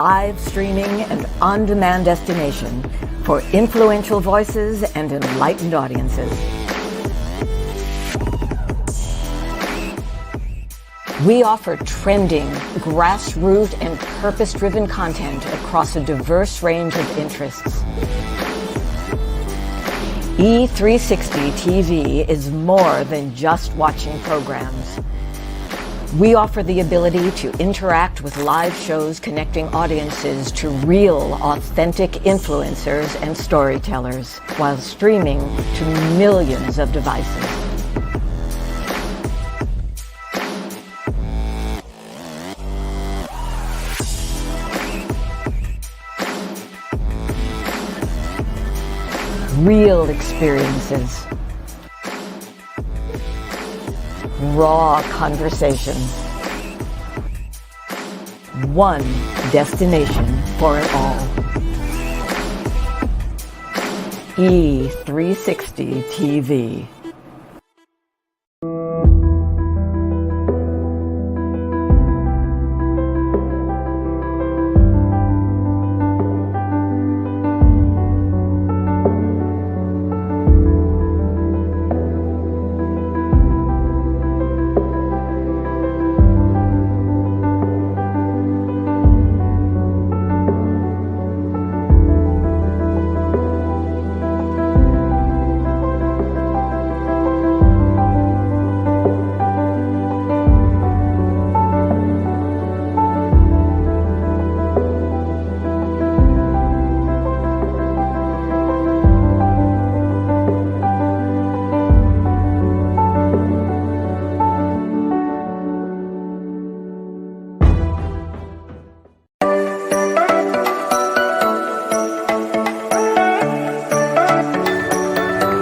Live streaming and on-demand destination for influential voices and enlightened audiences. We offer trending, grassroots, and purpose-driven content across a diverse range of interests. E360 TV is more than just watching programs. We offer the ability to interact with live shows connecting audiences to real, authentic influencers and storytellers while streaming to millions of devices. Real experiences. Raw conversation. One destination for it all. E360 TV.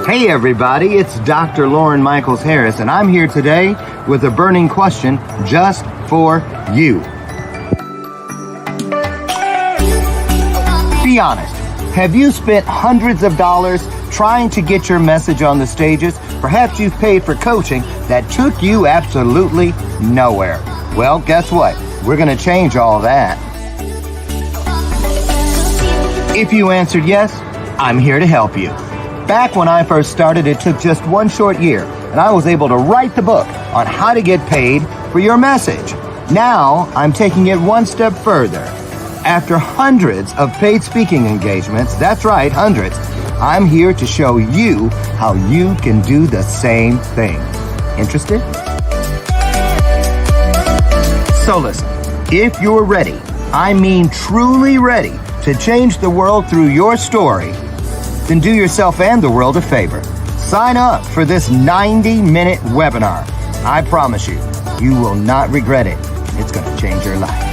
Hey everybody, it's Dr. Loren Michaels Harris, and I'm here today with a burning question just for you. Be honest, have you spent hundreds of dollars trying to get your message on the stages? Perhaps you've paid for coaching that took you absolutely nowhere. Well, guess what? We're going to change all that. If you answered yes, I'm here to help you. Back when I first started, it took just one short year, and I was able to write the book on how to get paid for your message. Now, I'm taking it one step further. After hundreds of paid speaking engagements, that's right, hundreds, I'm here to show you how you can do the same thing. Interested? So listen, if you're ready, I mean truly ready, to change the world through your story, then do yourself and the world a favor. Sign up for this 90-minute webinar. I promise you, you will not regret it. It's going to change your life.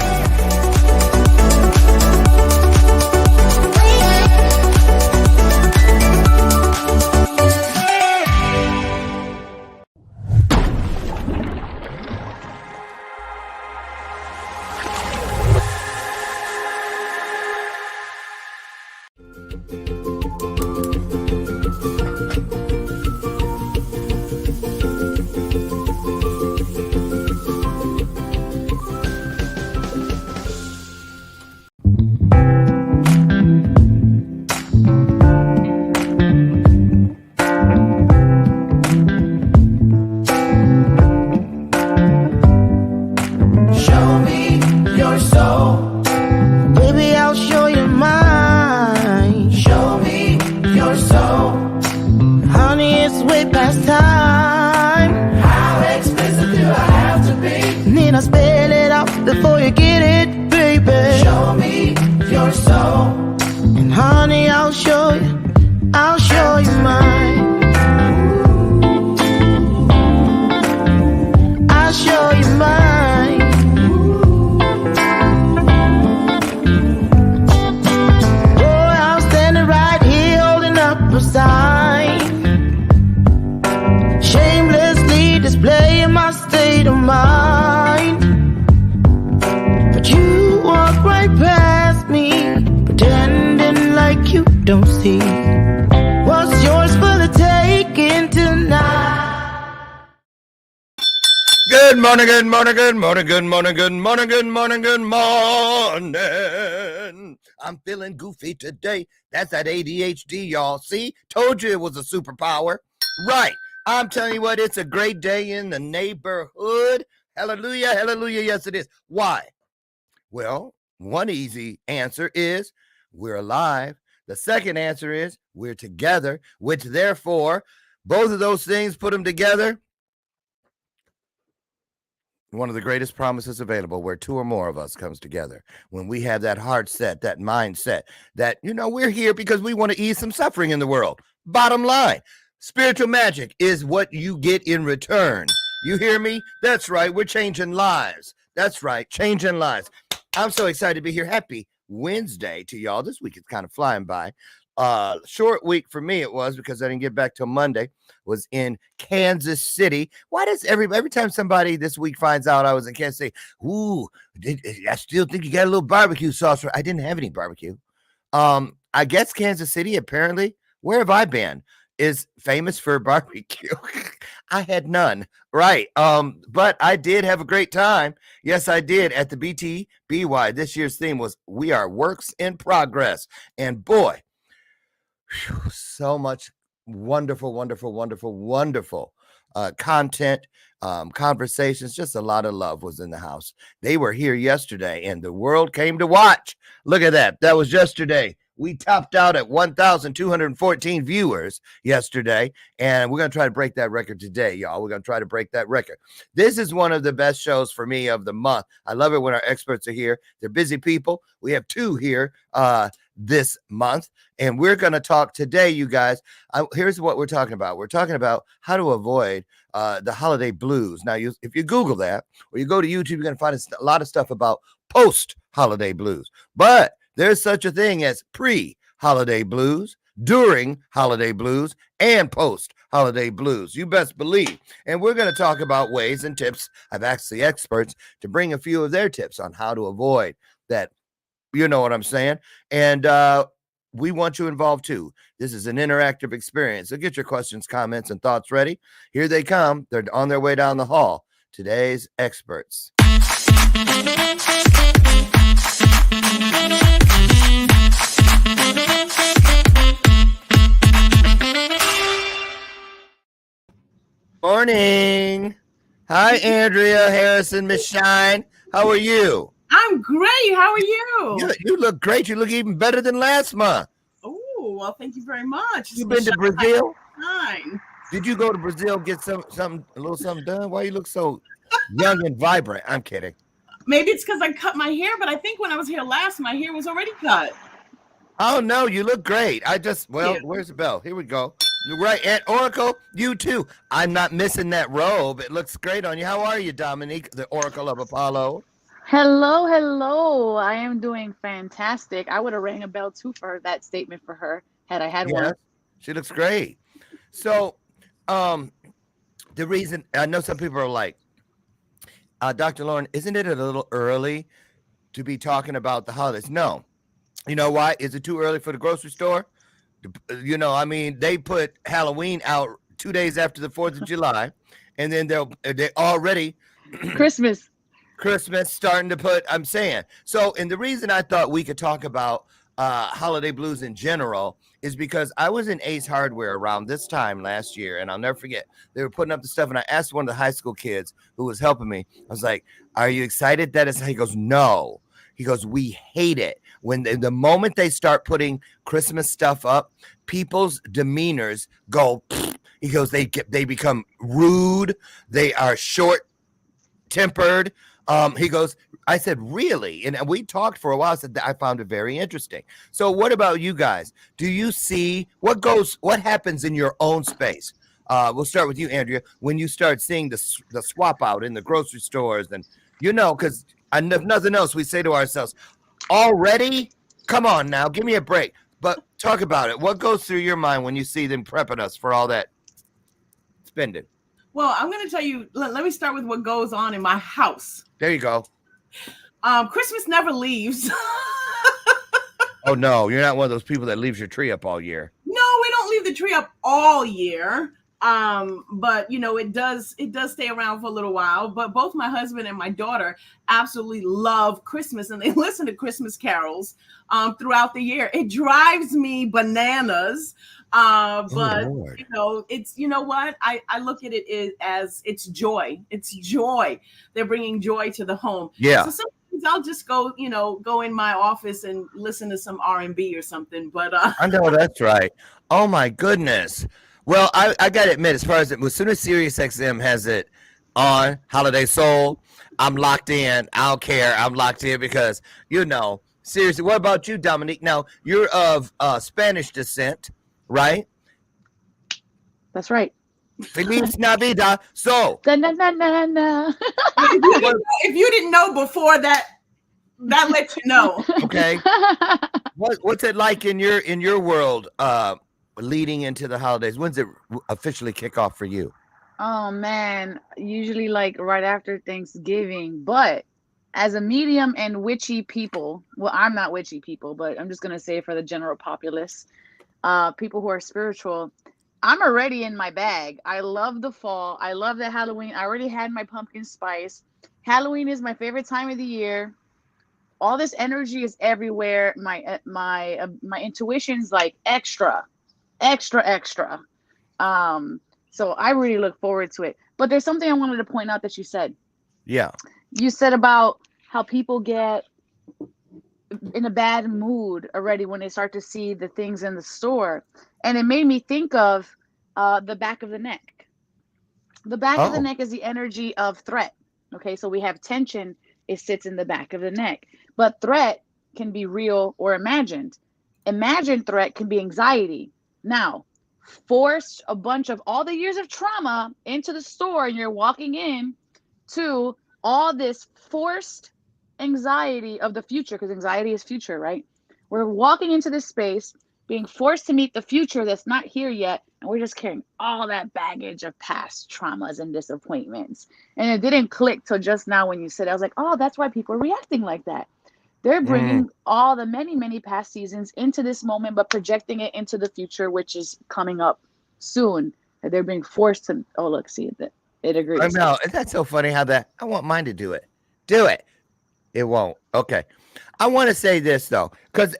morning, good morning, good morning, good morning, good morning, good morning, good morning. I'm feeling goofy today. That's that ADHD, y'all. See? Told you it was a superpower. Right. I'm telling you what, it's a great day in the neighborhood. Hallelujah, hallelujah. Yes, it is. Why? Well, one easy answer is we're alive. The second answer is we're together, which therefore, both of those things, put them together, one of the greatest promises available, where two or more of us comes together. When we have that heart set, that mindset, that, we're here because we want to ease some suffering in the world. Bottom line, spiritual magic is what you get in return. You hear me? That's right. We're changing lives. That's right. Changing lives. I'm so excited to be here. Happy Wednesday to y'all. This week is kind of flying by. Short week for me it was, because I didn't get back till Monday. Was in Kansas City. Why does every time somebody this week finds out I was in Kansas City, I still think you got a little barbecue sauce. I didn't have any barbecue. I guess Kansas City, apparently, where have I been, is famous for barbecue. I had none. Right. But I did have a great time. Yes, I did, at the BTBY. This year's theme was We Are Works in Progress. And boy, so much wonderful content, conversations. Just a lot of love was in the house. They were here yesterday and the world came to watch. Look at that. That was yesterday. We topped out at 1,214 viewers yesterday, and we're going to try to break that record today, y'all. We're going to try to break that record. This is one of the best shows for me of the month. I love it when our experts are here. They're busy people. We have two here this month, and we're going to talk today, you guys. Here's what we're talking about. We're talking about how to avoid the holiday blues. Now, if you Google that, or you go to YouTube, you're going to find a lot of stuff about post-holiday blues. But there's such a thing as pre-holiday blues, during holiday blues, and post-holiday blues. You best believe. And we're going to talk about ways and tips. I've asked the experts to bring a few of their tips on how to avoid that. You know what I'm saying? And we want you involved too. This is an interactive experience. So get your questions, comments, and thoughts ready. Here they come. They're on their way down the hall. Today's experts. Morning. Hi, Andrea Harrison, Miss Shine. How are you? I'm great. How are you? You look great. You look even better than last month. Oh, well, thank you very much. You been to Brazil? Fine. Did you go to Brazil and get a little something done? Why you look so young and vibrant? I'm kidding. Maybe it's because I cut my hair, but I think when I was here last, my hair was already cut. Oh, no, you look great. Where's the bell? Here we go. You're right. And Oracle, you too. I'm not missing that robe. It looks great on you. How are you, Dominique, the Oracle of Apollo? Hello. I am doing fantastic. I would have rang a bell too for that statement for her had I had one. She looks great. So, the reason I know some people are like, Dr. Loren, isn't it a little early to be talking about the holidays? No. You know why? Is it too early for the grocery store? They put Halloween out 2 days after the 4th of July, and then they're already Christmas starting to put, I'm saying. So, and the reason I thought we could talk about holiday blues in general is because I was in Ace Hardware around this time last year, and I'll never forget, they were putting up the stuff, and I asked one of the high school kids who was helping me, I was like, are you excited that it's, he goes, no. He goes, we hate it. When the moment they start putting Christmas stuff up, people's demeanors go, he goes, they become rude. They are short-tempered. He goes, I said, really? And we talked for a while. I said, I found it very interesting. So what about you guys? Do you see what happens in your own space? We'll start with you, Andrea. When you start seeing the swap out in the grocery stores, and because if nothing else, we say to ourselves, already? Come on now, give me a break. But talk about it. What goes through your mind when you see them prepping us for all that spending? Well, I'm going to tell you, let me start with what goes on in my house. There you go. Christmas never leaves. Oh, no, you're not one of those people that leaves your tree up all year. No, we don't leave the tree up all year. But it does stay around for a little while. But both my husband and my daughter absolutely love Christmas, and they listen to Christmas carols throughout the year. It drives me bananas. But it's what I look at it as it's joy. It's joy. They're bringing joy to the home. Yeah. So sometimes I'll just go in my office and listen to some R&B or something. But I know that's right. Oh my goodness. Well, I gotta admit, as soon as Sirius XM has it on Holiday Soul, I'm locked in. I don't care. I'm locked in because seriously. What about you, Dominique? Now you're of Spanish descent, right? That's right. Feliz Navidad. So Na, na, na, na, na. if you didn't know before that lets you know. Okay. What's it like in your world leading into the holidays? When's it officially kick off for you? Oh man, usually like right after Thanksgiving. But as a medium and witchy people, well, I'm not witchy people, but I'm just gonna say for the general populace, people who are spiritual, I'm already in my bag. I love the fall. I love the Halloween. I already had my pumpkin spice. Halloween is my favorite time of the year. All this energy is everywhere. My intuition's like extra. So I really look forward to it. But there's something I wanted to point out that you said. Yeah. You said about how people get in a bad mood already when they start to see the things in the store. And it made me think of the back of the neck. The back of the neck is the energy of threat. Okay, so we have tension. It sits in the back of the neck. But threat can be real or imagined. Imagined threat can be anxiety. Now, forced a bunch of all the years of trauma into the store, and you're walking in to all this forced anxiety of the future, because anxiety is future, right? We're walking into this space, being forced to meet the future that's not here yet, and we're just carrying all that baggage of past traumas and disappointments. And it didn't click till just now when you said it. I was like, oh, that's why people are reacting like that. They're bringing all the many, many past seasons into this moment, but projecting it into the future, which is coming up soon. And they're being forced to, oh, look, see, it agrees. I know. That's so funny how I want mine to do it. Do it. It won't. Okay. I want to say this, though,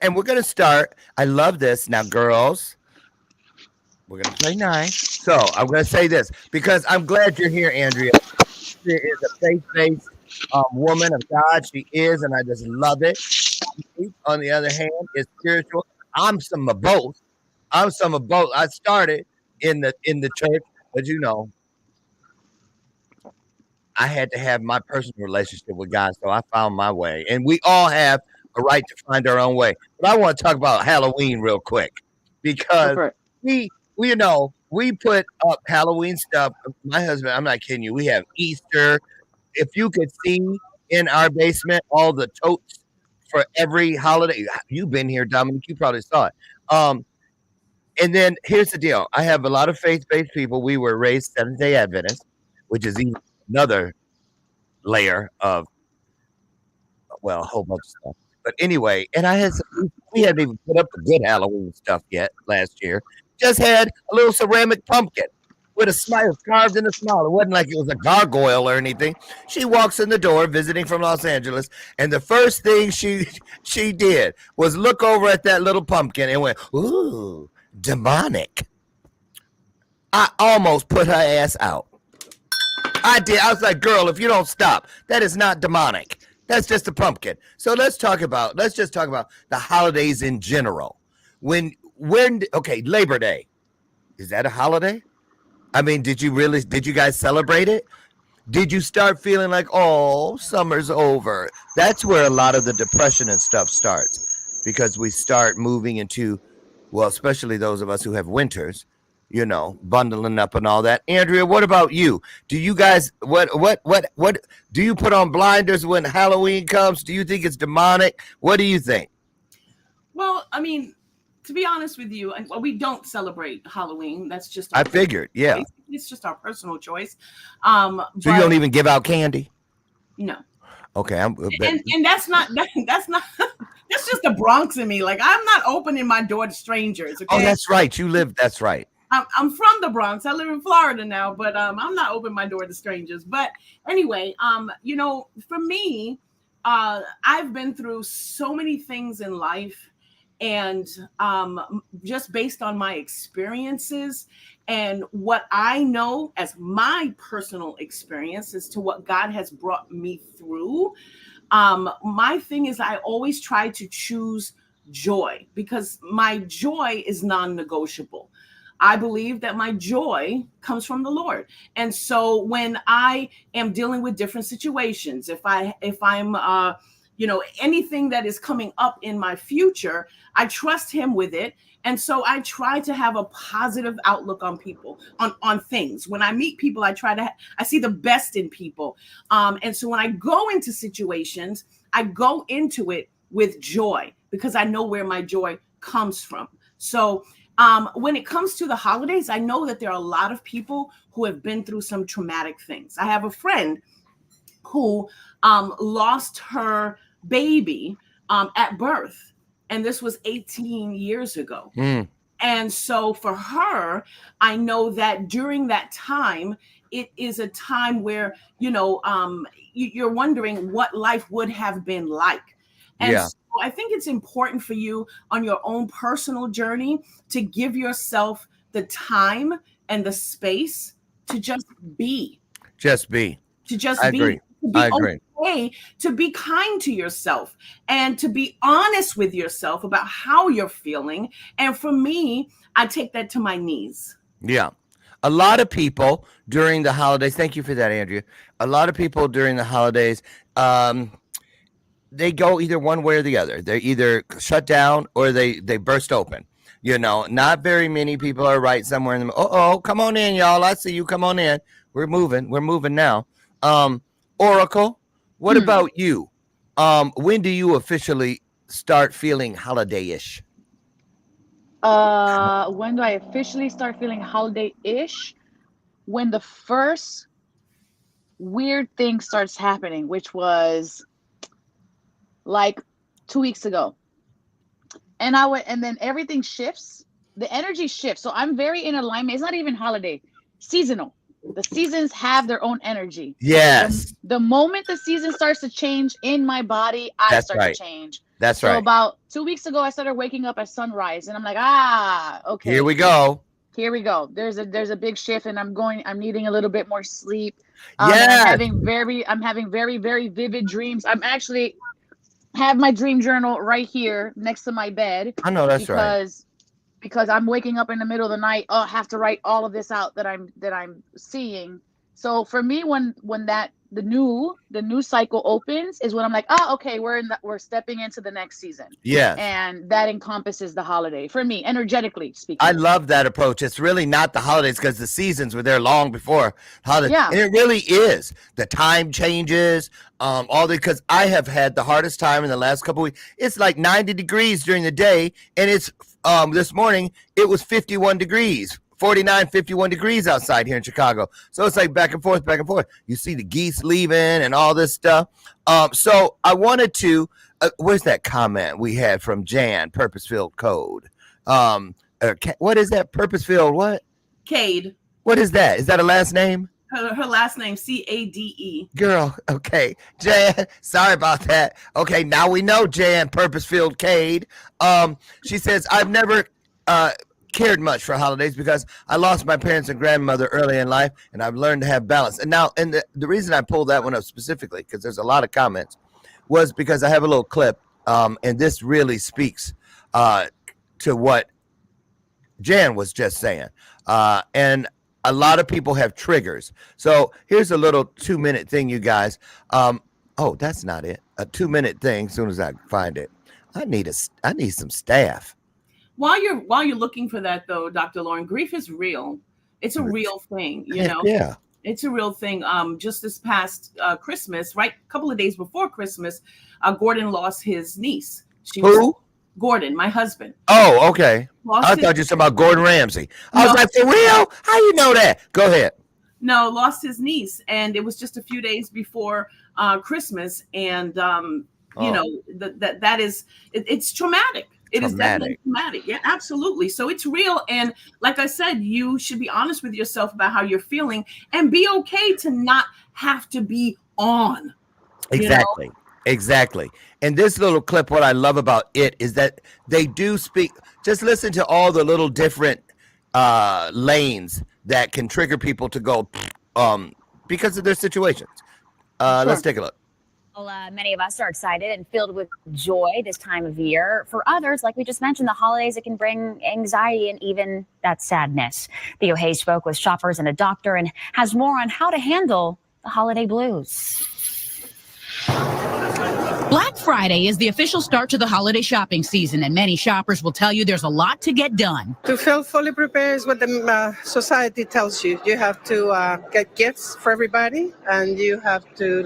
and we're going to start. I love this. Now, girls, we're going to play nice. So I'm going to say this because I'm glad you're here, Andrea. She is a faith-based woman of God. She is, and I just love it. On the other hand, is spiritual. I'm some of both. I started in the church, but I had to have my personal relationship with God, so I found my way. And we all have a right to find our own way. But I want to talk about Halloween real quick because we put up Halloween stuff. My husband, I'm not kidding you. We have Easter. If you could see in our basement all the totes for every holiday, you've been here, Dominic. You probably saw it. And then here's the deal. I have a lot of faith-based people. We were raised Seventh-day Adventists, which is even another layer of, a whole bunch of stuff. But anyway, and we hadn't even put up the good Halloween stuff yet last year. Just had a little ceramic pumpkin with a smile carved in a smile. It wasn't like it was a gargoyle or anything. She walks in the door visiting from Los Angeles, and the first thing she did was look over at that little pumpkin and went, ooh, demonic. I almost put her ass out. I did. I was like, girl, if you don't stop, that is not demonic. That's just a pumpkin. So let's just talk about the holidays in general. Okay, Labor Day. Is that a holiday? I mean, did you guys celebrate it? Did you start feeling like, oh, summer's over? That's where a lot of the depression and stuff starts, because we start moving into, especially those of us who have winters, bundling up and all that. Andrea, what about you? Do you guys, what do you put on blinders when Halloween comes? Do you think it's demonic? What do you think? Well, I mean, to be honest with you, we don't celebrate Halloween. That's just I figured, yeah. It's just our personal choice. So you don't even give out candy? No. Okay, and that's not that's just the Bronx in me. Like, I'm not opening my door to strangers. Okay? Oh, that's right. That's right. I'm from the Bronx. I live in Florida now, but I'm not opening my door to strangers. But anyway, for me, I've been through so many things in life, and just based on my experiences and what I know as my personal experience as to what God has brought me through, my thing is I always try to choose joy because my joy is non-negotiable. I believe that my joy comes from the Lord. And so when I am dealing with different situations, if I'm anything that is coming up in my future, I trust him with it. And so I try to have a positive outlook on people, on things. When I meet people, I see the best in people. And so when I go into situations, I go into it with joy because I know where my joy comes from. So when it comes to the holidays, I know that there are a lot of people who have been through some traumatic things. I have a friend who lost her baby at birth, and this was 18 years ago. And so for her, I know that during that time, it is a time where, you're wondering what life would have been like. And so I think it's important for you on your own personal journey to give yourself the time and the space to just be. Just be. To just I be. agree. To be I agree. okay, to be kind to yourself and to be honest with yourself about how you're feeling. And for me, I take that to my knees. Yeah. A lot of people during the holidays, thank you for that, Andrea. A lot of people during the holidays, they go either one way or the other. They either shut down or they burst open. Not very many people are right somewhere in the middle. Oh, come on in, y'all. I see you. Come on in. We're moving now. Oracle, what about you? When do you officially start feeling holiday-ish? When do I officially start feeling holiday-ish? When the first weird thing starts happening, which was like 2 weeks ago. And then everything shifts. The energy shifts. So I'm very in alignment. It's not even holiday, seasonal. The seasons have their own energy. Yes. The moment the season starts to change in my body, I start to change. That's so right. About 2 weeks ago, I started waking up at sunrise, and I'm like, okay. Here we go. There's a big shift, and I'm needing a little bit more sleep. Yes. I'm having very, very vivid dreams. I'm actually have my dream journal right here next to my bed. I know that's right. Because I'm waking up in the middle of the night. Oh, I have to write all of this out that I'm seeing. So for me, when the new cycle opens is when I'm like, okay, we're stepping into the next season. Yes. And that encompasses the holiday for me, energetically speaking. I love that approach. It's really not the holidays because the seasons were there long before holidays. Yeah. And it really is. The time changes, because I have had the hardest time in the last couple of weeks. It's like 90 degrees during the day, and it's this morning it was 51 degrees. 49, 51 degrees outside here in Chicago. So it's like back and forth. You see the geese leaving and all this stuff. So I wanted to, where's that comment we had from Jan, Purpose-Filled Code? What is that? Purpose-Filled what? Cade. What is that? Is that a last name? Her last name, Cade. Girl, okay. Jan, sorry about that. Okay, now we know Jan, Purpose-Filled Cade. She says, I've never cared much for holidays because I lost my parents and grandmother early in life, and I've learned to have balance. And now, and the reason I pulled that one up specifically, because there's a lot of comments, was because I have a little clip, and this really speaks to what Jan was just saying. And a lot of people have triggers. So here's a little 2-minute thing, you guys. Oh, that's not it. A 2-minute thing. As soon as I find it, I need some staff. While you're looking for that, though, Dr. Loren, grief is real. It's a real thing, you know. Yeah, it's a real thing. Just this past Christmas, right, a couple of days before Christmas, Gordon lost his niece. Gordon, my husband. Oh, okay. I thought you were talking about Gordon Ramsay. I was like, for real? How you know that? Go ahead. No, lost his niece, and it was just a few days before Christmas, and you know that is it's traumatic. It is traumatic. definitely traumatic. Yeah, absolutely. So it's real. And like I said, you should be honest with yourself about how you're feeling and be okay to not have to be on, you know? Exactly. Exactly. And this little clip, what I love about it is that they do speak. Just listen to all the little different lanes that can trigger people to go because of their situations. Let's Sure. take a look. Well, many of us are excited and filled with joy this time of year. For others, like we just mentioned, the holidays, it can bring anxiety and even that sadness. Theo Hayes spoke with shoppers and a doctor and has more on how to handle the holiday blues. Black Friday is the official start to the holiday shopping season, and many shoppers will tell you there's a lot to get done. To feel fully prepared is what the society tells you. You have to get gifts for everybody, and you have to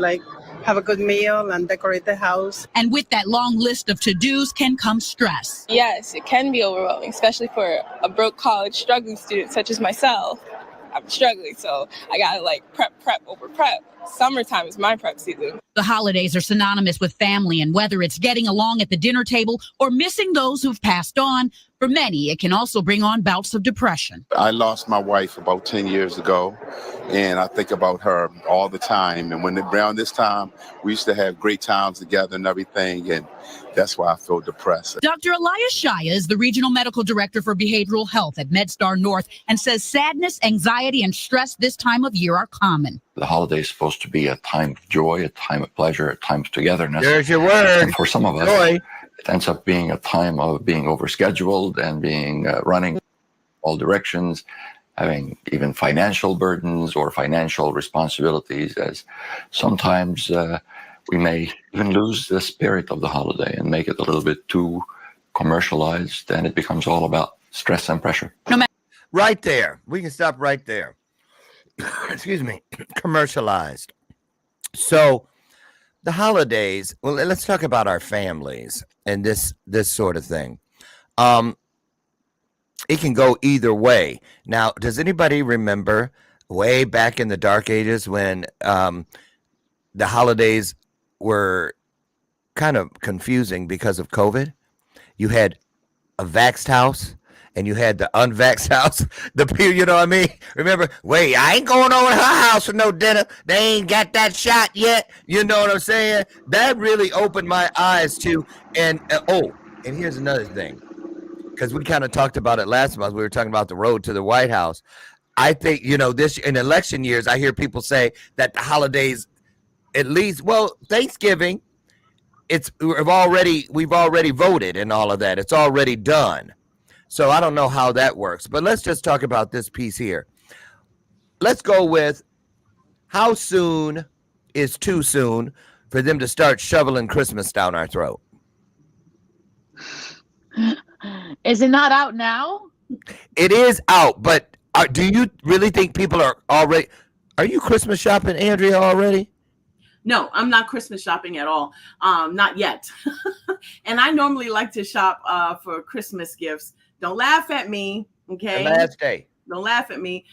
have a good meal and decorate the house. And with that long list of to-dos can come stress. Yes, it can be overwhelming, especially for a broke college struggling student such as myself. I'm struggling, so I gotta prep over prep. Summertime is my prep season. The holidays are synonymous with family, and whether it's getting along at the dinner table or missing those who've passed on, for many, it can also bring on bouts of depression. I lost my wife about 10 years ago, and I think about her all the time. And when around this time, we used to have great times together and everything, and that's why I feel depressed. Dr. Elias Shaya is the Regional Medical Director for Behavioral Health at MedStar North and says sadness, anxiety, and stress this time of year are common. The holiday is supposed to be a time of joy, a time of pleasure, a time of togetherness. There's your word. And for some of us, Joy. it ends up being a time of being overscheduled and being running all directions, having even financial burdens or financial responsibilities, as sometimes we may even lose the spirit of the holiday and make it a little bit too commercialized, and it becomes all about stress and pressure. Right there. We can stop right there. Excuse me. Commercialized. So the holidays, well, let's talk about our families and this sort of thing. It can go either way. Now, does anybody remember way back in the dark ages when the holidays were kind of confusing because of COVID? You had a vaxxed house and you had the unvaxxed house. The people, you know what I mean? Remember, wait, I ain't going over to her house for no dinner. They ain't got that shot yet. You know what I'm saying? That really opened my eyes to, and here's another thing. Because we kind of talked about it last month. We were talking about the road to the White House. I think, this in election years, I hear people say that the holidays, at least, well, Thanksgiving, we've already voted and all of that. It's already done. So I don't know how that works, but let's just talk about this piece here. Let's go with how soon is too soon for them to start shoveling Christmas down our throat? Is it not out now? It is out, but do you really think people are already? Are you Christmas shopping, Andrea, already? No, I'm not Christmas shopping at all. Not yet. And I normally like to shop for Christmas gifts. Don't laugh at me, okay? The last day. Don't laugh at me.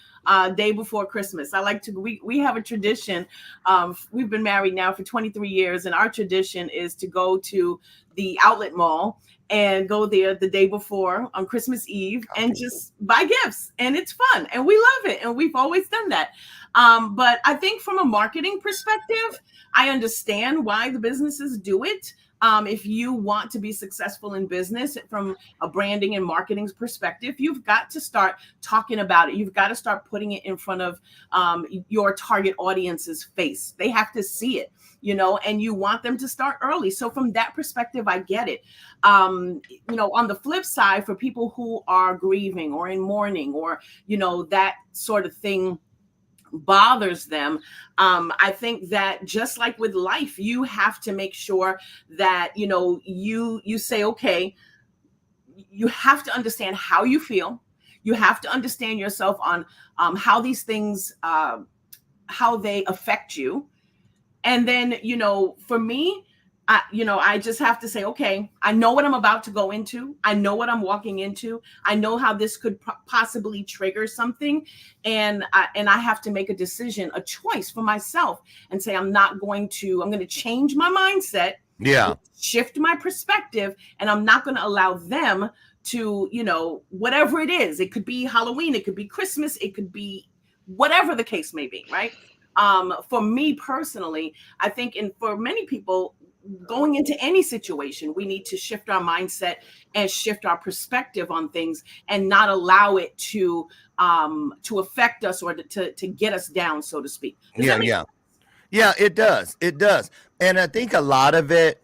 Day before Christmas. I like to. We have a tradition. We've been married now for 23 years, and our tradition is to go to the outlet mall and go there the day before on Christmas Eve and just buy gifts. And it's fun, and we love it, and we've always done that. But I think from a marketing perspective, I understand why the businesses do it. If you want to be successful in business from a branding and marketing perspective, you've got to start talking about it. You've got to start putting it in front of your target audience's face. They have to see it, and you want them to start early. So from that perspective, I get it. On the flip side, for people who are grieving or in mourning or, that sort of thing bothers them, I think that just like with life, you have to make sure that you say, okay, you have to understand how you feel. You have to understand yourself on how these things how they affect you. And then for me, I just have to say, okay, I know what I'm about to go into. I know what I'm walking into. I know how this could possibly trigger something. And I have to make a decision, a choice for myself and say, I'm going to change my mindset Yeah. Shift my perspective, and I'm not going to allow them to, you know, whatever it is. It could be Halloween, it could be Christmas, it could be whatever the case may be, right? For me personally, I think, and for many people, going into any situation, we need to shift our mindset and shift our perspective on things, and not allow it to affect us, or to get us down, so to speak. Yeah, it does. It does. And I think a lot of it,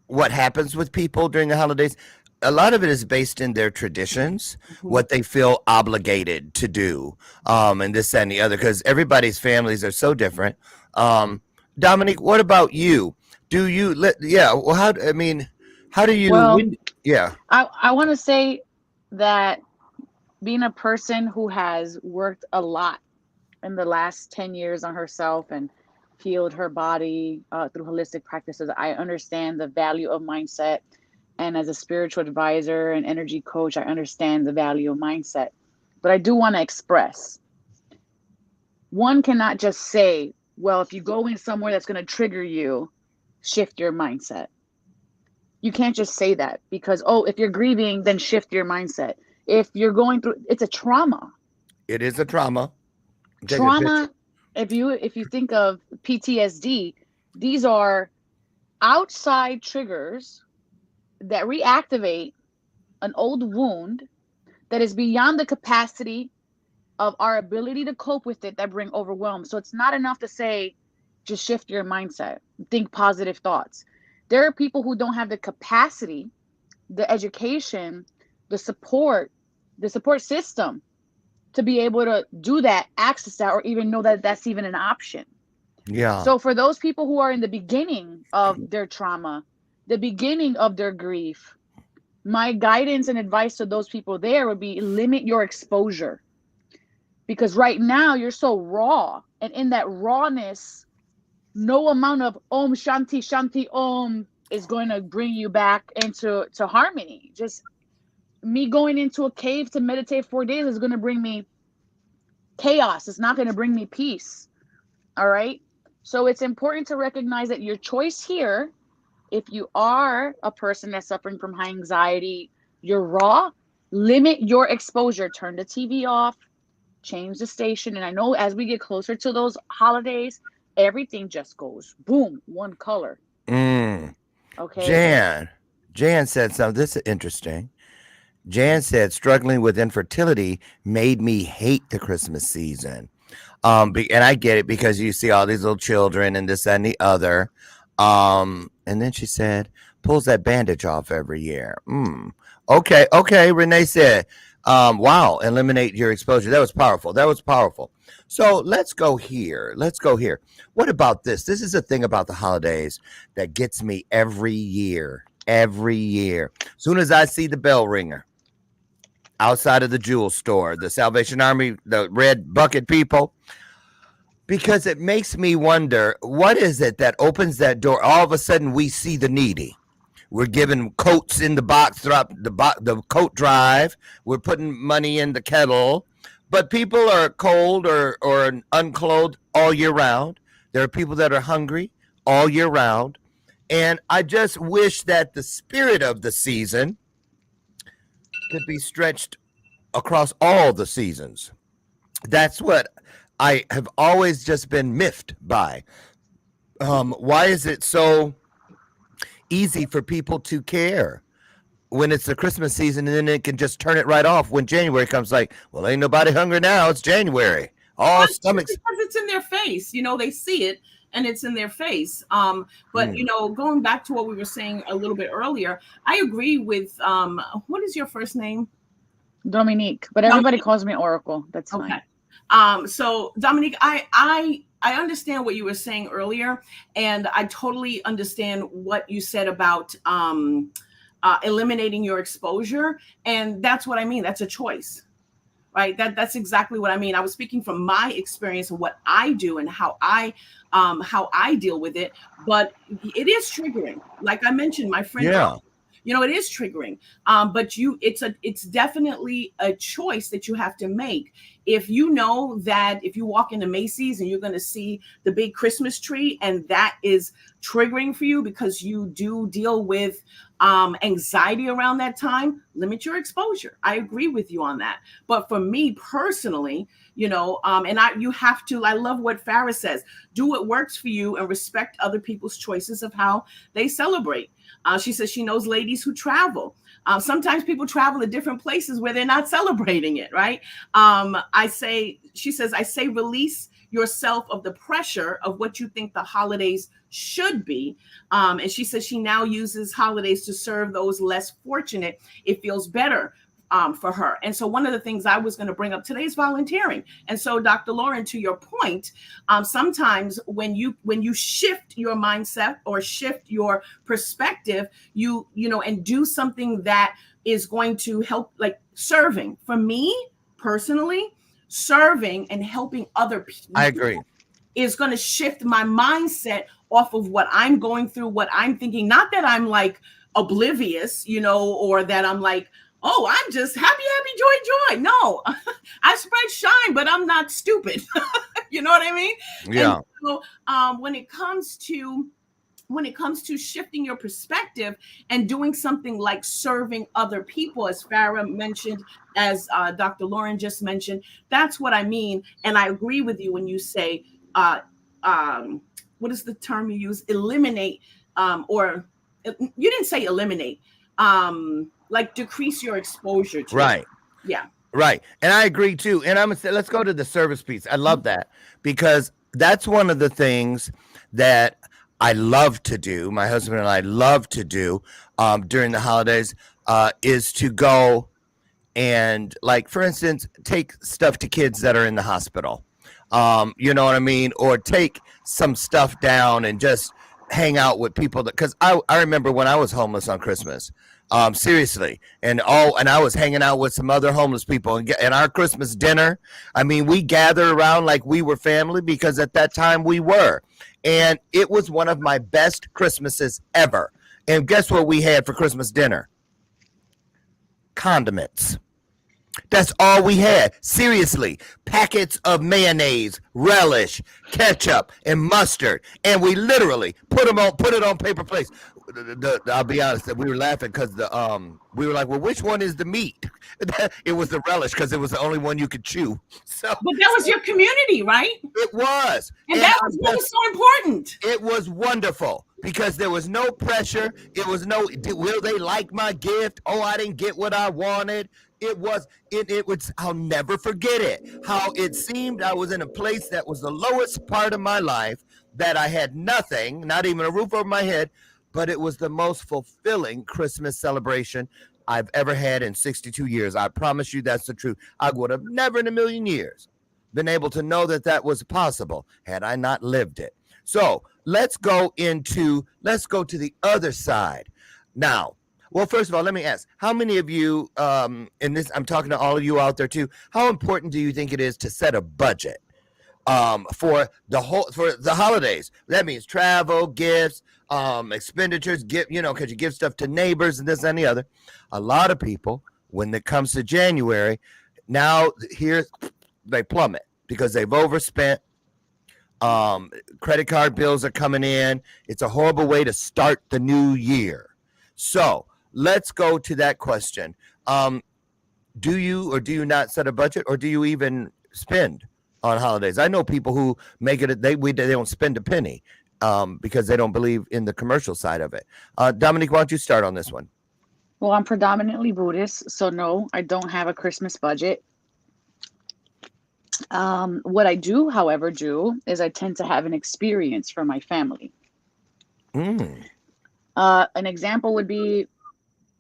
what happens with people during the holidays, a lot of it is based in their traditions, what they feel obligated to do, and this and the other, because everybody's families are so different. Dominique, what about you? Do you well, how do you, Well, yeah. I want to say that being a person who has worked a lot in the last 10 years on herself and healed her body through holistic practices, I understand the value of mindset. And as a spiritual advisor and energy coach, I understand the value of mindset. But I do want to express, one cannot just say, well, if you go in somewhere that's going to trigger you, shift your mindset. You can't just say that, because, oh, if you're grieving, then shift your mindset. If you're going through, it's a trauma. It is a trauma. Trauma, if you think of PTSD, these are outside triggers that reactivate an old wound that is beyond the capacity of our ability to cope with it, that bring overwhelm. So it's not enough to say, just shift your mindset, think positive thoughts. There are people who don't have the capacity, the education, the support system to be able to do that, access that, or even know that that's even an option. Yeah. So for those people who are in the beginning of their trauma, the beginning of their grief, my guidance and advice to those people there would be, limit your exposure. Because right now you're so raw, and in that rawness, no amount of Om Shanti Shanti Om is going to bring you back into harmony. Just me going into a cave to meditate 4 days is going to bring me chaos. It's not going to bring me peace. All right. So it's important to recognize that your choice here, if you are a person that's suffering from high anxiety, you're raw, limit your exposure, turn the TV off, change the station. And I know as we get closer to those holidays, everything just goes boom, one color. Okay. Jan said something. This is interesting. Jan said, struggling with infertility made me hate the Christmas season. And I get it, because you see all these little children and this and the other. And then she said, pulls that bandage off every year. Okay. Renee said, wow, eliminate your exposure. That was powerful. So let's go here. What about this? This is a thing about the holidays that gets me every year. Soon as I see the bell ringer outside of the jewel store, the Salvation Army, the red bucket people, because it makes me wonder, what is it that opens that door? All of a sudden we see the needy. We're giving coats in the box throughout the coat drive. We're putting money in the kettle, but people are cold or unclothed all year round. There are people that are hungry all year round. And I just wish that the spirit of the season could be stretched across all the seasons. That's what I have always just been miffed by. Why is it so easy for people to care when it's the Christmas season, and then it can just turn it right off when January comes? Like, well, ain't nobody hungry now. It's January. All stomachs. Because it's in their face. You know, they see it and it's in their face. But, you know, going back to what we were saying a little bit earlier, I agree with, what is your first name? Dominique, but everybody calls me Oracle. That's fine. So Dominique, I understand what you were saying earlier, and I totally understand what you said about eliminating your exposure. And that's what I mean. That's a choice, right? That's exactly what I mean. I was speaking from my experience of what I do and how I deal with it, but it is triggering. Like I mentioned, my friend, You know, it is triggering. But it's definitely a choice that you have to make. If you know that if you walk into Macy's and you're going to see the big Christmas tree and that is triggering for you because you do deal with anxiety around that time, limit your exposure. I agree with you on that. But for me personally, you know, I love what Farrah says, do what works for you and respect other people's choices of how they celebrate. She says she knows ladies who travel. Sometimes people travel to different places where they're not celebrating it, right? She says, I say release yourself of the pressure of what you think the holidays should be. And she says she now uses holidays to serve those less fortunate. It feels better for her. And so one of the things I was going to bring up today is volunteering. And so Dr. Loren, to your point, sometimes when you shift your mindset or shift your perspective, you know, and do something that is going to help, like serving. For me personally, serving and helping other people, I agree, is going to shift my mindset off of what I'm going through, what I'm thinking. Not that I'm like oblivious, you know, or that I'm like, oh, I'm just happy, joy. No, I spread shine, but I'm not stupid. You know what I mean? yeah. And so when it comes to shifting your perspective and doing something like serving other people, as Farrah mentioned, as Dr. Loren just mentioned, that's what I mean. And I agree with you when you say, what is the term you use? Eliminate, or you didn't say eliminate, like decrease your exposure to Right. it. Yeah. Right. And I agree too. And I'm going to say, let's go to the service piece. I love that because that's one of the things that I love to do. My husband and I love to do during the holidays is to go and, like, for instance, take stuff to kids that are in the hospital. You know what I mean? Or take some stuff down and just hang out with people because I remember when I was homeless on Christmas. Seriously. And I was hanging out with some other homeless people and our Christmas dinner. I mean, we gathered around like we were family because at that time we were. And it was one of my best Christmases ever. And guess what we had for Christmas dinner? Condiments. That's all we had. Seriously, packets of mayonnaise, relish, ketchup, and mustard, and we literally put it on paper plates. I'll be honest, we were laughing because we were like, well, which one is the meat? It was the relish because it was the only one you could chew. So, but that was your community, right? It was, and that was what was so important. It was wonderful. Because there was no pressure. It was no, will they like my gift? Oh, I didn't get what I wanted. It was, I'll never forget it. How it seemed I was in a place that was the lowest part of my life, that I had nothing, not even a roof over my head, but it was the most fulfilling Christmas celebration I've ever had in 62 years. I promise you that's the truth. I would have never in a million years been able to know that that was possible had I not lived it. So let's go to the other side now. Well, first of all, let me ask, how many of you, in this, I'm talking to all of you out there too, how important do you think it is to set a budget for the holidays? That means travel, gifts, expenditures, because you give stuff to neighbors and this and the other. A lot of people, when it comes to January, now they plummet because they've overspent. Credit card bills are coming in. It's a horrible way to start the new year. So let's go to that question. Do you or do you not set a budget, or do you even spend on holidays? I know people who make it, they don't spend a penny because they don't believe in the commercial side of it. Dominique, why don't you start on this one? Well, I'm predominantly Buddhist, so no, I don't have a Christmas budget. What I do, however, is I tend to have an experience for my family. An example would be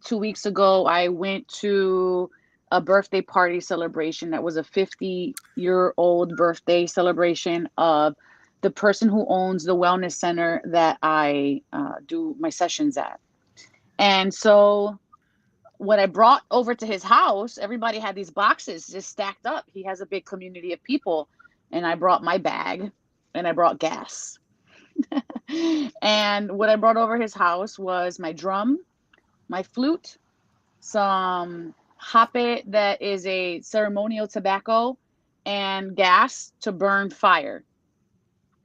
2 weeks ago, I went to a birthday party celebration that was a 50-year-old birthday celebration of the person who owns the wellness center that I do my sessions at. And so what I brought over to his house, everybody had these boxes just stacked up. He has a big community of people. And I brought my bag and I brought gas. And what I brought over his house was my drum, my flute, some hape that is a ceremonial tobacco, and gas to burn fire.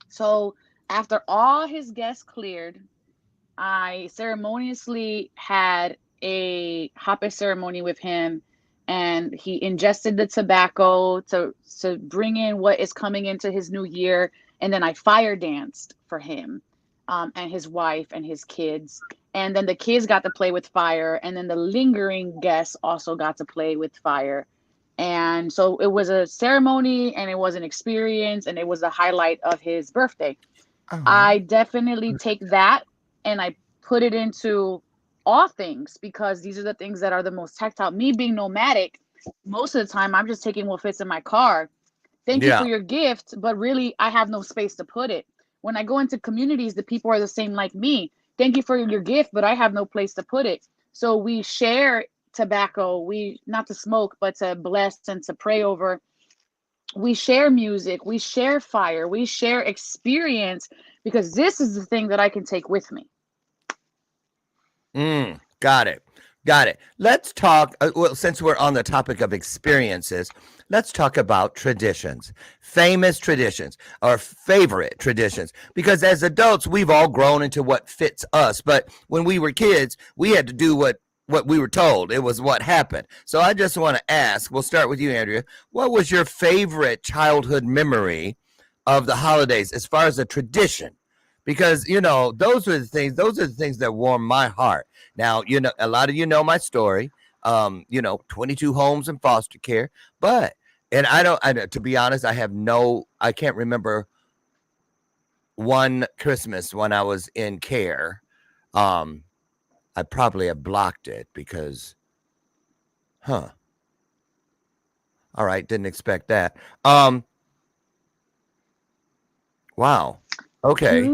So after all his guests cleared, I ceremoniously had a hape ceremony with him, and he ingested the tobacco to bring in what is coming into his new year. And then I fire danced for him, and his wife and his kids. And then the kids got to play with fire, and then the lingering guests also got to play with fire. And so it was a ceremony, and it was an experience, and it was the highlight of his birthday. I definitely take that and I put it into all things, because these are the things that are the most tactile. Me being nomadic, most of the time I'm just taking what fits in my car. Thank you Yeah. for your gift, but really I have no space to put it. When I go into communities, the people are the same like me. Thank you for your gift, but I have no place to put it. So we share tobacco, we not to smoke, but to bless and to pray over. We share music, we share fire, we share experience, because this is the thing that I can take with me. Got it. Got it. Let's talk. Well, since we're on the topic of experiences, let's talk about traditions, famous traditions, or favorite traditions. Because as adults, we've all grown into what fits us. But when we were kids, we had to do what we were told. It was what happened. So I just want to ask, we'll start with you, Andrea. What was your favorite childhood memory of the holidays as far as a tradition? Because, you know, those are the things that warm my heart. Now, you know, a lot of you know my story. 22 homes in foster care, and to be honest, I can't remember one Christmas when I was in care. I probably have blocked it because, all right, didn't expect that. Wow. Okay.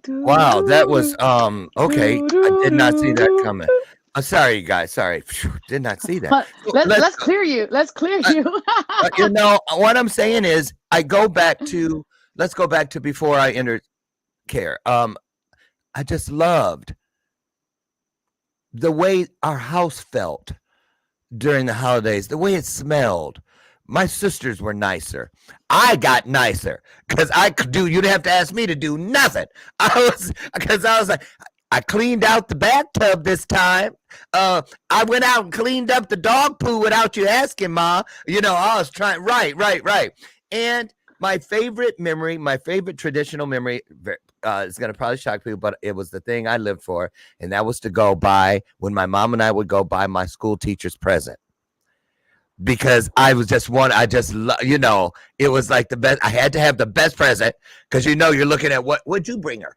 Wow, that was okay. I did not see that coming. I'm sorry, you guys. Sorry, did not see that. Let's clear you. Let's clear you. You know what I'm saying is, let's go back to before I entered care. I just loved the way our house felt during the holidays, the way it smelled. My sisters were nicer. I got nicer because you didn't have to ask me to do nothing. I was like, I cleaned out the bathtub this time. I went out and cleaned up the dog poo without you asking, Ma. You know, I was trying. Right. And my favorite traditional memory is going to probably shock people, but it was the thing I lived for. And that was to go buy, when my mom and I would go buy my school teacher's present. Because I was just it was like the best. I had to have the best present because, you know, you're looking at would you bring her?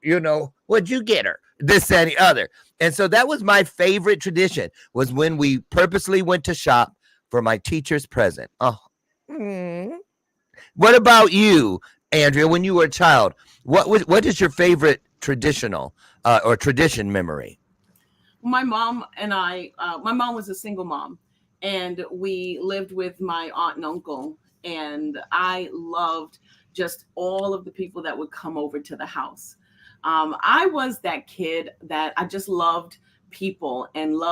You know, would you get her? This, and the other. And so that was my favorite tradition, was when we purposely went to shop for my teacher's present. Oh. What about you, Andrea, when you were a child? What is your favorite traditional or tradition memory? My mom was a single mom, and we lived with my aunt and uncle, and I loved just all of the people that would come over to the house. I was that kid that I just loved people and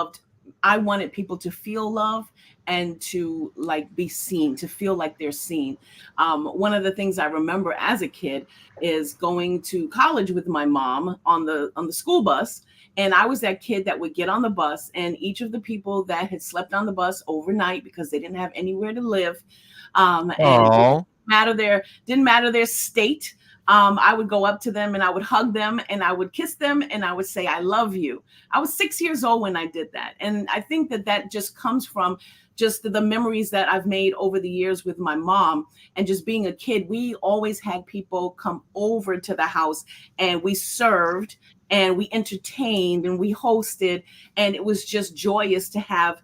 I wanted people to feel love and to be seen, to feel like they're seen. One of the things I remember as a kid is going to college with my mom on the school bus. And I was that kid that would get on the bus, and each of the people that had slept on the bus overnight because they didn't have anywhere to live, and it didn't matter their state. I would go up to them and I would hug them and I would kiss them and I would say, I love you. I was 6 years old when I did that. And I think that just comes from just the memories that I've made over the years with my mom. And just being a kid, we always had people come over to the house, and we served and we entertained and we hosted, and it was just joyous to have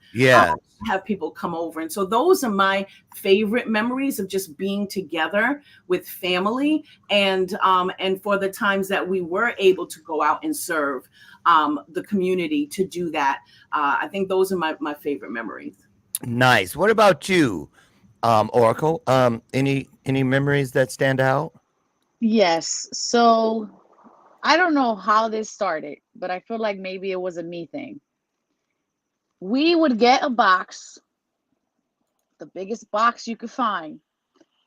people come over. And so those are my favorite memories of just being together with family, and for the times that we were able to go out and serve the community to do that. I think those are my favorite memories. Nice. What about you, Oracle? Any memories that stand out? Yes. So I don't know how this started, but I feel like maybe it was a me thing. We would get a box, the biggest box you could find,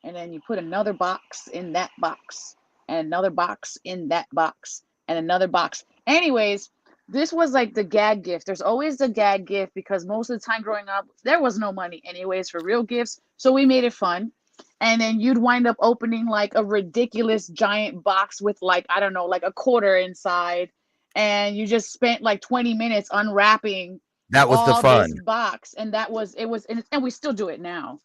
and then you put another box in that box, and another box in that box, and another box. Anyways, this was like the gag gift. There's always the gag gift because most of the time growing up, there was no money anyways for real gifts. So we made it fun. And then you'd wind up opening like a ridiculous giant box with like, I don't know, like a quarter inside. And you just spent like 20 minutes unwrapping That was the all fun. this box. And and we still do it now.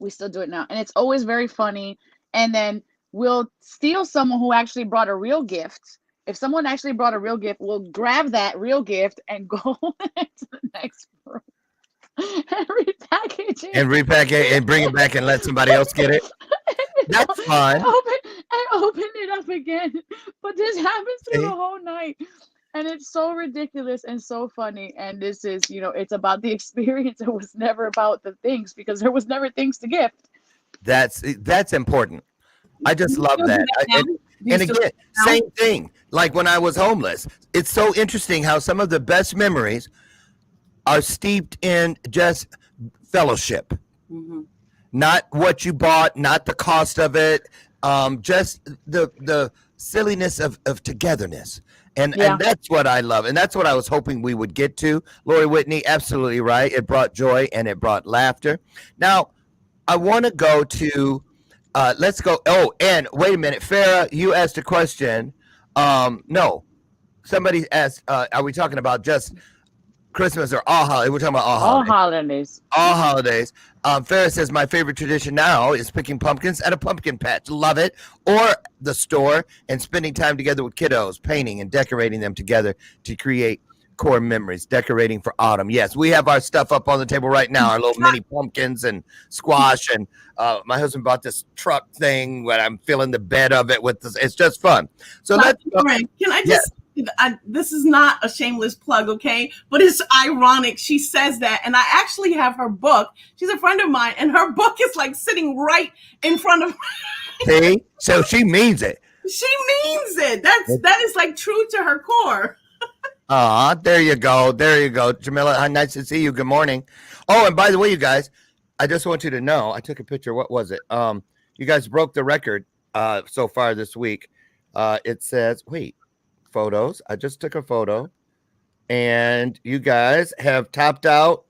We still do it now. And it's always very funny. And then we'll steal someone who actually brought a real gift. If someone actually brought a real gift, we'll grab that real gift and go to the next room and repackage it. And bring it back and let somebody else get it. That's fun. Open it up again. But this happens through the whole night. And it's so ridiculous and so funny. And this is, it's about the experience. It was never about the things because there was never things to gift. That's important. I just love that. And again, same thing. Like when I was homeless, it's so interesting how some of the best memories are steeped in just fellowship. Mm-hmm. Not what you bought, not the cost of it, just the silliness of togetherness. And that's what I love. And that's what I was hoping we would get to. Lori Whitney, absolutely right. It brought joy and it brought laughter. Now, I want to go to, let's go. Oh, and wait a minute. Farrah, you asked a question. No, somebody asked, are we talking about just Christmas or all holidays? We're talking about all holidays. All holidays. Farrah says, my favorite tradition now is picking pumpkins at a pumpkin patch. Love it. Or the store and spending time together with kiddos, painting and decorating them together to create core memories. Decorating for autumn. Yes, we have our stuff up on the table right now, our little mini pumpkins and squash. And my husband bought this truck thing where I'm filling the bed of it with this. It's just fun. So let's go. Can I just... this is not a shameless plug, okay? But it's ironic. She says that, and I actually have her book. She's a friend of mine, and her book is like sitting right in front of me. See? So she means it. She means it. That is like true to her core. There you go. There you go. Jamila, nice to see you. Good morning. Oh, and by the way, you guys, I just want you to know, I took a picture. What was it? You guys broke the record so far this week. It says, wait. Photos. I just took a photo and you guys have topped out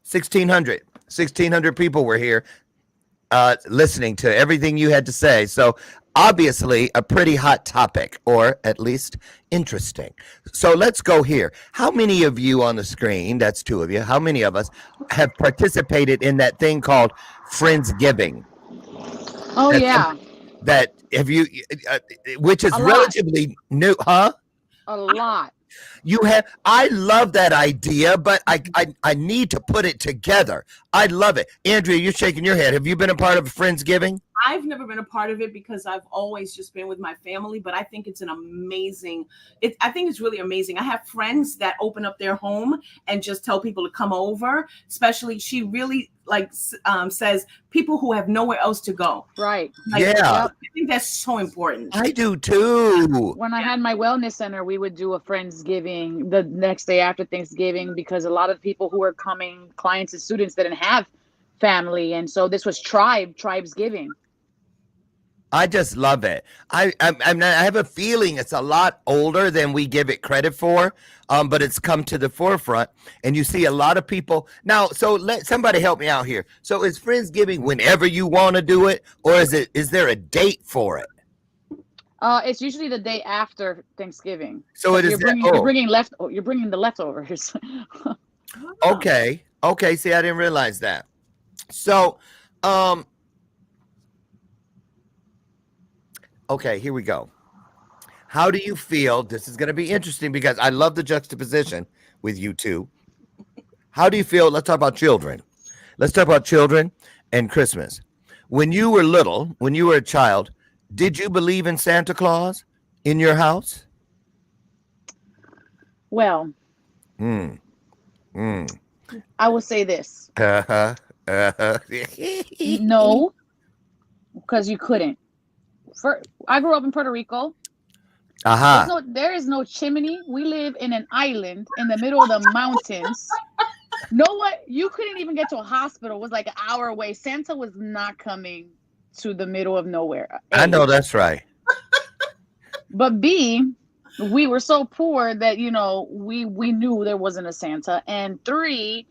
1,600 people were here listening to everything you had to say. So obviously a pretty hot topic, or at least interesting. So let's go here. How many of you on the screen, that's 2 of you, how many of us have participated in that thing called Friendsgiving? Oh, yeah. That have you, which is relatively new, huh? A lot. You have. I love that idea, but I need to put it together. I love it. Andrea, you're shaking your head. Have you been a part of Friendsgiving? I've never been a part of it because I've always just been with my family, but I think it's an amazing, I think it's really amazing. I have friends that open up their home and just tell people to come over, especially she really says people who have nowhere else to go. Right. Yeah. I think that's so important. I do too. When I had my wellness center, we would do a Friendsgiving the next day after Thanksgiving because a lot of people who were coming, clients and students, didn't have family. And so this was Tribesgiving. I just love it. I have a feeling it's a lot older than we give it credit for, but it's come to the forefront, and you see a lot of people now. So let somebody help me out here. So is Friendsgiving whenever you want to do it, or is there a date for it? It's usually the day after Thanksgiving. So it is. You're bringing the leftovers. Okay. See, I didn't realize that. So, okay, here we go. How do you feel? This is going to be interesting because I love the juxtaposition with you two. How do you feel? Let's talk about children. Let's talk about children and Christmas. When you were little, when you were a child, did you believe in Santa Claus in your house? Well, I will say this. No, because you couldn't. I grew up in Puerto Rico. There is no chimney. We live in an island in the middle of the mountains. You couldn't even get to a hospital. It was like an hour away. Santa was not coming to the middle of nowhere. I know that's right. But B, we were so poor that, we knew there wasn't a Santa. And 3,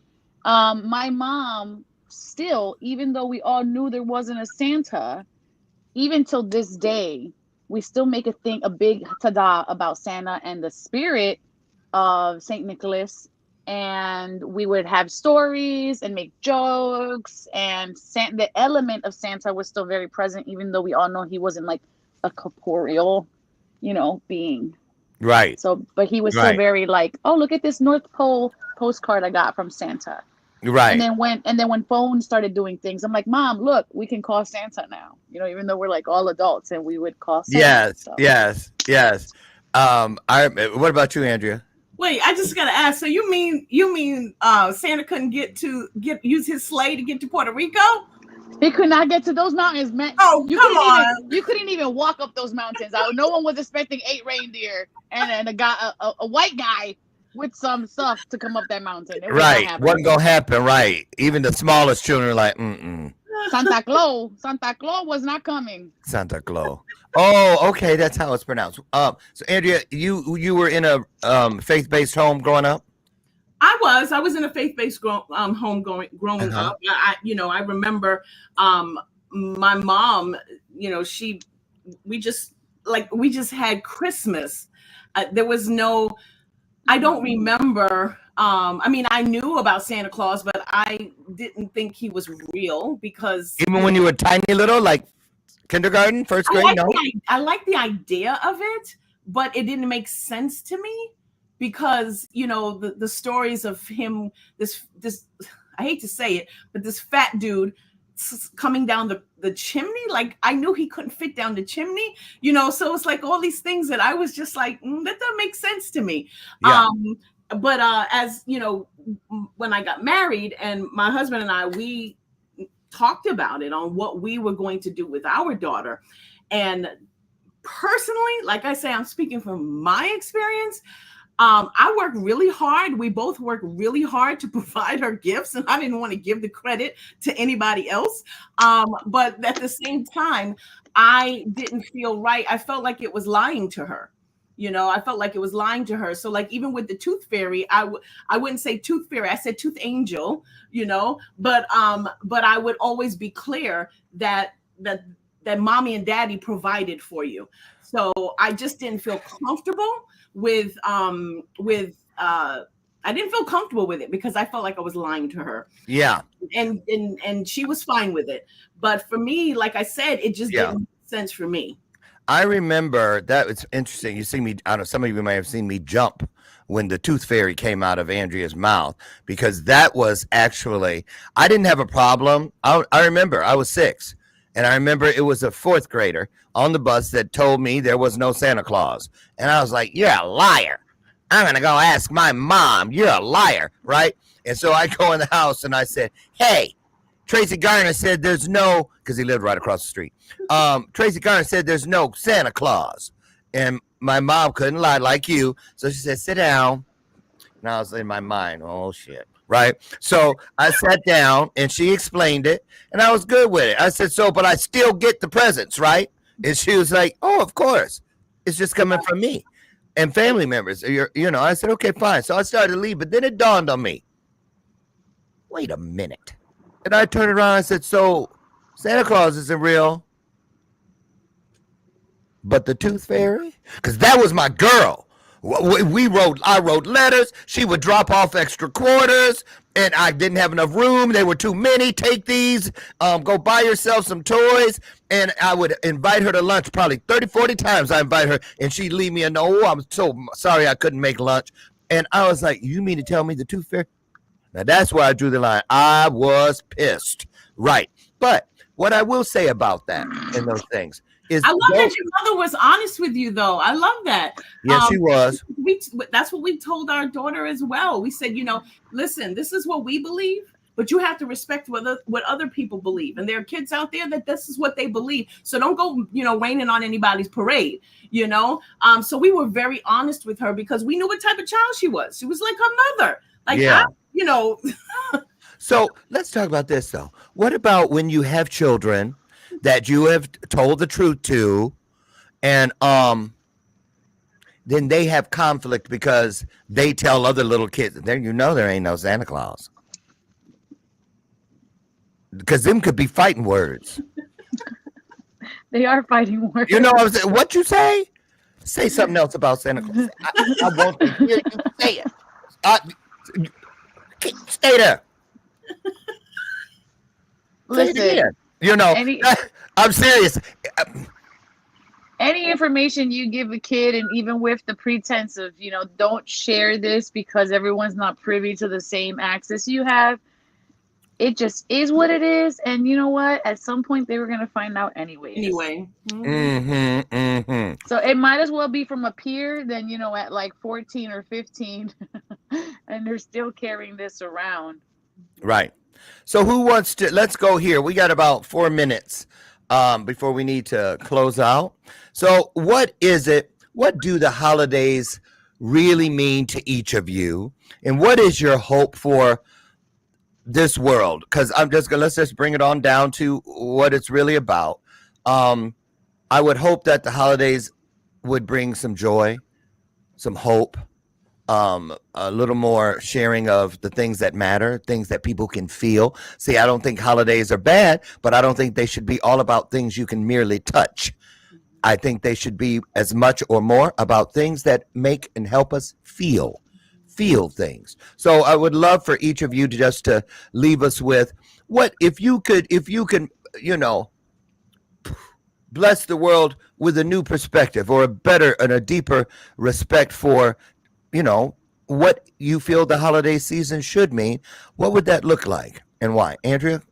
my mom still, even though we all knew there wasn't a Santa, even till this day, we still make a big tada about Santa and the spirit of St. Nicholas. And we would have stories and make jokes, and the element of Santa was still very present, even though we all know he wasn't like a corporeal, being. Right. So, but he was still very like, oh, look at this North Pole postcard I got from Santa. Right. And then when phones started doing things, I'm like, Mom, look, we can call Santa now. Even though we're like all adults, and we would call Santa. Yes. What about you, Andrea? Wait, I just gotta ask. So you mean Santa couldn't use his sleigh to get to Puerto Rico? He could not get to those mountains, man. Oh, come on! You couldn't even walk up those mountains. No one was expecting 8 reindeer and a white guy with some stuff to come up that mountain. Right, wasn't gonna happen. Right, even the smallest children are like, Santa Claus was not coming. Santa Claus. Oh, okay, that's how it's pronounced. So Andrea, you were in a faith-based home growing up? I was in a faith-based home growing up. I remember my mom, we just had Christmas. There was no, I don't remember. I knew about Santa Claus, but I didn't think he was real because even when you were tiny little, like kindergarten, first grade, I like the idea of it, but it didn't make sense to me because the stories of him, this I hate to say it, but this fat dude coming down the chimney, like I knew he couldn't fit down the chimney, so it's like all these things that I was just like, that doesn't make sense to me. But as when I got married, and my husband and I, we talked about it on what we were going to do with our daughter. And personally, like I say, I'm speaking from my experience. I worked really hard. We both worked really hard to provide her gifts, and I didn't want to give the credit to anybody else. But at the same time, I didn't feel right. I felt like it was lying to her. I felt like it was lying to her. So like, even with the tooth fairy, I wouldn't say tooth fairy. I said tooth angel, but I would always be clear that mommy and daddy provided for you. So I just didn't feel comfortable with I didn't feel comfortable with it because I felt like I was lying to her. Yeah. And she was fine with it. But for me, like I said, it just didn't make sense for me. I remember that. It's interesting. You see me, I don't know, some of you may have seen me jump when the tooth fairy came out of Andrea's mouth, because that was actually, I didn't have a problem. I remember I was 6, and I remember it was a 4th grader on the bus that told me there was no Santa Claus. And I was like, you're a liar. I'm going to go ask my mom. You're a liar, right? And so I go in the house and I said, hey, Tracy Garner said there's no, because he lived right across the street. Tracy Garner said there's no Santa Claus. And my mom couldn't lie like you. So she said, sit down. And I was in my mind, oh, shit. Right. So I sat down and she explained it and I was good with it. I said, so, but I still get the presents, right? And she was like, oh, of course. It's just coming from me and family members. I said, okay, fine. So I started to leave, but then it dawned on me. Wait a minute. And I turned around and said, so Santa Claus isn't real, but the tooth fairy? Because that was my girl. I wrote letters. She would drop off extra quarters, and I didn't have enough room. They were too many. Take these. Go buy yourself some toys. And I would invite her to lunch probably 30, 40 times. I invite her, and she'd leave me a note. Oh, I'm so sorry I couldn't make lunch. And I was like, you mean to tell me the tooth fairy? Now, that's where I drew the line. I was pissed. Right. But what I will say about that and those things is, I love that your mother was honest with you, though. I love that. Yes, she was. That's what we told our daughter as well. We said, listen, this is what we believe, but you have to respect what other people believe. And there are kids out there that this is what they believe. So don't go, raining on anybody's parade, So we were very honest with her because we knew what type of child she was. She was like her mother. Like, Yeah. So let's talk about this, though. What about when you have children that you have told the truth to, and then they have conflict because they tell other little kids, there there ain't no Santa Claus. Because them could be fighting words. They are fighting words. What I'm saying? What you say? Say something else about Santa Claus. I want to hear you say it. Stay there. Listen, I'm serious. Any information you give a kid, and even with the pretense of, don't share this because everyone's not privy to the same access you have, it just is what it is. And you know what? At some point, they were going to find out anyway. So it might as well be from a peer than, at like 14 or 15, and they're still carrying this around. Right. So who wants to, let's go here. We got about 4 minutes before we need to close out. So what do the holidays really mean to each of you? And what is your hope for this world? Because let's just bring it on down to what it's really about. I would hope that the holidays would bring some joy, some hope, a little more sharing of the things that matter, things that people can feel. See, I don't think holidays are bad, but I don't think they should be all about things you can merely touch. I think they should be as much or more about things that make and help us feel things. So I would love for each of you to leave us with what, if you can, bless the world with a new perspective or a better and a deeper respect for, what you feel the holiday season should mean. What would that look like and why? Andrea?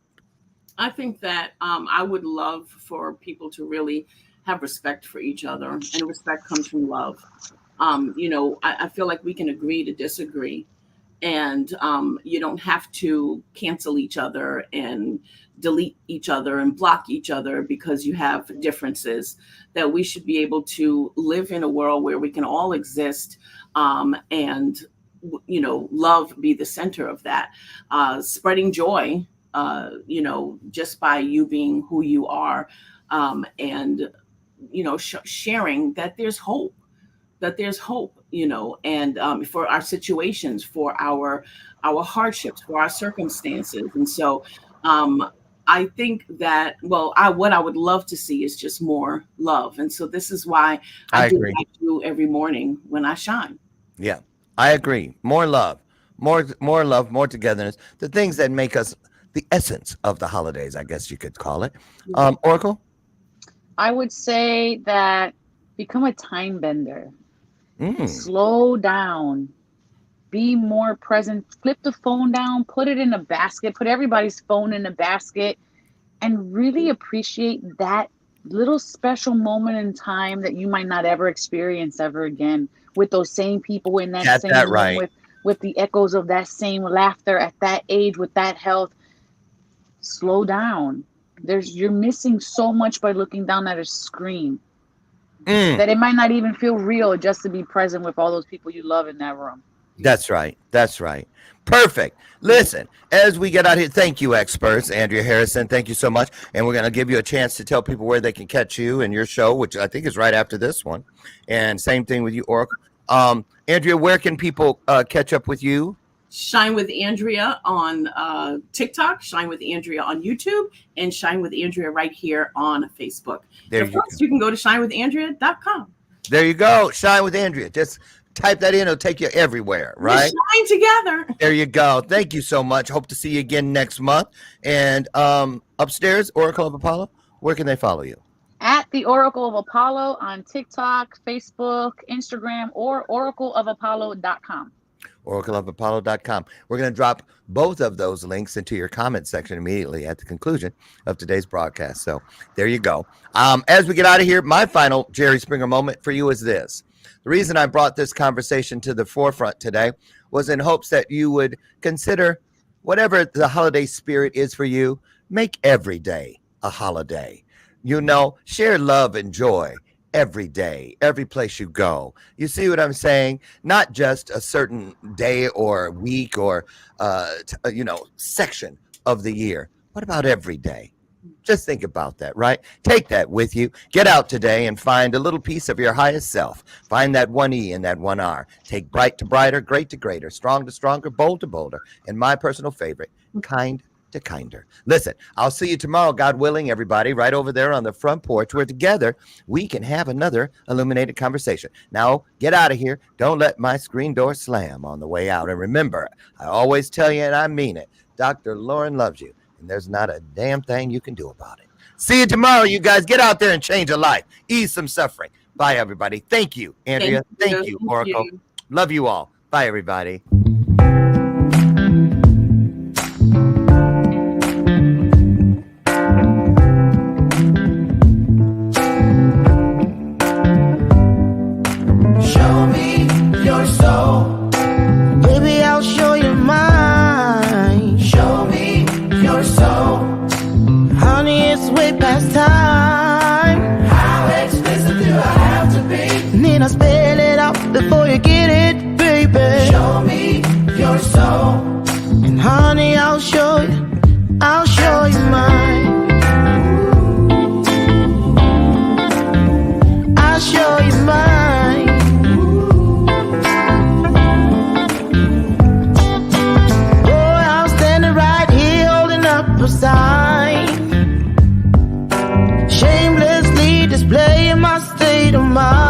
I think that I would love for people to really have respect for each other, and respect comes from love. I feel like we can agree to disagree, and you don't have to cancel each other and delete each other and block each other because you have differences. That we should be able to live in a world where we can all exist, and love be the center of that, spreading joy, just by you being who you are, and sharing that there's hope, and for our situations, for our hardships, for our circumstances. And so I think that, what I would love to see is just more love. And so this is why I do agree. what I do every morning when I shine. Yeah, I agree. More love, more love, more togetherness, the things that make us the essence of the holidays, I guess you could call it. Oracle? I would say that become a time bender. Slow down. Be more present. Flip the phone down. Put it in a basket. Put everybody's phone in a basket. And really appreciate that little special moment in time that you might not ever experience ever again, with those same people in that same room, right. with the echoes of that same laughter at that age, with that health. Slow down. You're missing so much by looking down at a screen that it might not even feel real just to be present with all those people you love in that room. That's right. Perfect. Listen, as we get out here, thank you, experts. Andrea Harrison, thank you so much. And we're going to give you a chance to tell people where they can catch you and your show, which I think is right after this one. And same thing with you, Oracle. Andrea, where can people catch up with you? Shine with Andrea on TikTok, Shine with Andrea on YouTube, and Shine with Andrea right here on Facebook. You can go to shinewithandrea.com. There you go. Shine with Andrea. Just type that in. It'll take you everywhere, right? We shine together. There you go. Thank you so much. Hope to see you again next month. And upstairs, Oracle of Apollo, where can they follow you? At the Oracle of Apollo on TikTok, Facebook, Instagram, or oracleofapollo.com. oracleofapollo.com. We're going to drop both of those links into your comment section immediately at the conclusion of today's broadcast. So there you go. As we get out of here, my final Jerry Springer moment for you is this. The reason I brought this conversation to the forefront today was in hopes that you would consider whatever the holiday spirit is for you, make every day a holiday. You know, share love and joy every day, every place you go. You see what I'm saying? Not just a certain day or week or, section of the year. What about every day? Just think about that, right? Take that with you. Get out today and find a little piece of your highest self. Find that one E and that one R. Take bright to brighter, great to greater, strong to stronger, bold to bolder, and my personal favorite, kind to kinder. Listen, I'll see you tomorrow, God willing, everybody, right over there on the front porch where together we can have another illuminated conversation. Now, get out of here. Don't let my screen door slam on the way out. And remember, I always tell you, and I mean it, Dr. Loren loves you. And there's not a damn thing you can do about it. See you tomorrow, you guys. Get out there and change a life. Ease some suffering. Bye, everybody. Thank you, Andrea. Thank you, Oracle. Love you all. Bye, everybody. Show me your soul. Baby, I'll show you mine. Show me your soul. Honey, it's way past time. How expensive do I have to be? Need I spell it out before you get it, baby? Show me your soul. And honey, I'll show you mine. I'll show you mine. Boy, I'm standing right here holding up a sign, shamelessly displaying my state of mind.